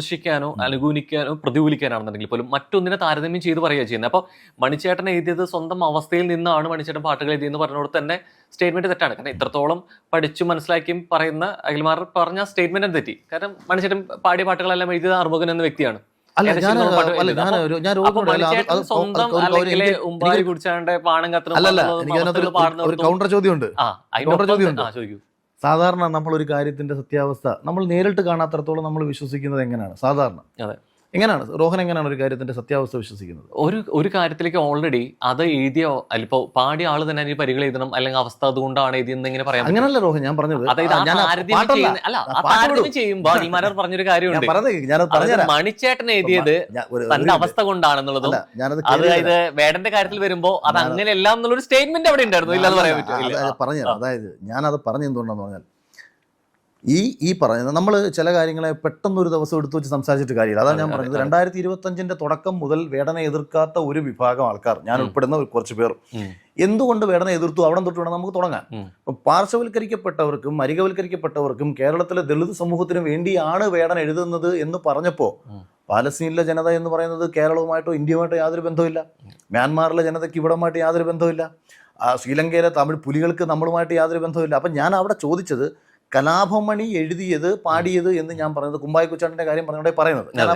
വിമർശിക്കാനോ അനുകൂലിക്കാനോ പ്രതികൂലിക്കാനാണെന്നുണ്ടെങ്കിൽ പോലും മറ്റൊന്നിനെ താരതമ്യം ചെയ്ത് പറയുക ചെയ്യുന്നത്. അപ്പോൾ മണിച്ചേട്ടൻ എഴുതിയത് സ്വന്തം അവസ്ഥയിൽ നിന്നാണ് മണിച്ചേട്ടൻ പാട്ടുകൾ എഴുതിയെന്ന് പറഞ്ഞോട് തന്നെ സ്റ്റേറ്റ്മെന്റ് തെറ്റാണ്. കാരണം ഇത്രത്തോളം പഠിച്ചു മനസ്സിലാക്കിയും പറയുന്ന അഖിൽമാർ പറഞ്ഞ സ്റ്റേറ്റ്മെന്റ് തെറ്റി. കാരണം മണിച്ചേട്ടൻ പാടിയ പാട്ടുകളെല്ലാം എഴുതിയത് അറുമുഖൻ എന്ന വ്യക്തിയാണ്. ഉമ്പാരി കുടിച്ചാണ്ട് പാണം കത്തുന്ന കൗണ്ടർ ചോദ്യമുണ്ട്. സാധാരണ നമ്മൾ ഒരു കാര്യത്തിന്റെ സത്യാവസ്ഥ നമ്മൾ നേരിട്ട് കാണാത്തടത്തോളം നമ്മൾ വിശ്വസിക്കുന്നത് എങ്ങനെയാണ്? സാധാരണ എങ്ങനെയാണ് റോഹൻ എങ്ങനെയാണ് ഒരു കാര്യത്തിന്റെ സത്യാവസ്ഥ വിശ്വസിക്കുന്നത്? ഒരു കാര്യത്തിലേക്ക് ഓൾറെഡി അത് എഴുതിയ അല്ലിപ്പോ പാടിയ ആള് തന്നെ അതിന് പരികൾ എഴുതണം, അല്ലെങ്കിൽ അവസ്ഥ അതുകൊണ്ടാണ് എഴുതിയെന്ന് ഇങ്ങനെ പറയാം. അങ്ങനല്ല റോഹൻ ഞാൻ പറഞ്ഞത്. ചെയ്യുമ്പോ അഖിൽമാരാർ പറഞ്ഞൊരു കാര്യമുണ്ട്, മണിച്ചേട്ടൻ എഴുതിയത് തന്റെ അവസ്ഥ കൊണ്ടാണെന്നുള്ളതും അതായത് വേടന്റെ കാര്യത്തിൽ വരുമ്പോ അത് അങ്ങനെയല്ല എന്നുള്ളൊരു സ്റ്റേറ്റ്മെന്റ് അവിടെ ഉണ്ടായിരുന്നു. ഇല്ലാന്ന് പറയാൻ പറ്റില്ല. പറഞ്ഞു അതായത് ഞാനത് പറഞ്ഞ എന്തുകൊണ്ടാന്ന് പറഞ്ഞാൽ ഈ പറയുന്നത് നമ്മൾ ചില കാര്യങ്ങളെ പെട്ടെന്നൊരു ദിവസം എടുത്തു വെച്ച് സംസാരിച്ചിട്ട് കാര്യമില്ല. അതാണ് ഞാൻ പറഞ്ഞത്. 2025 തുടക്കം മുതൽ വേടനെ എതിർക്കാത്ത ഒരു വിഭാഗം ആൾക്കാർ, ഞാൻ ഉൾപ്പെടുന്ന കുറച്ച് പേർ, എന്തുകൊണ്ട് വേടനെ എതിർത്തു അവിടെ തൊട്ട് വേണം നമുക്ക് തുടങ്ങാൻ. ഇപ്പം പാർശ്വവൽക്കരിക്കപ്പെട്ടവർക്കും അരികവൽക്കരിക്കപ്പെട്ടവർക്കും കേരളത്തിലെ ദളിത് സമൂഹത്തിന് വേണ്ടിയാണ് വേടൻ എഴുതുന്നത് എന്ന് പറഞ്ഞപ്പോൾ പാലസ്തീനിലെ ജനത എന്ന് പറയുന്നത് കേരളവുമായിട്ടോ ഇന്ത്യയുമായിട്ടോ യാതൊരു ബന്ധവുമില്ല. മ്യാൻമാറിലെ ജനതയ്ക്ക് ഇവിടമായിട്ട് യാതൊരു ബന്ധവുമില്ല. ശ്രീലങ്കയിലെ തമിഴ് പുലികൾക്ക് നമ്മളുമായിട്ട് യാതൊരു ബന്ധവുമില്ല. അപ്പം ഞാൻ അവിടെ ചോദിച്ചത് കലാഭമണി എഴുതിയത് പാടിയത് എന്ന് ഞാൻ പറയുന്നത് കുമ്പായി കുച്ചാട്ടിന്റെ കാര്യം പറഞ്ഞോടെ പറയുന്നത്. ഞാൻ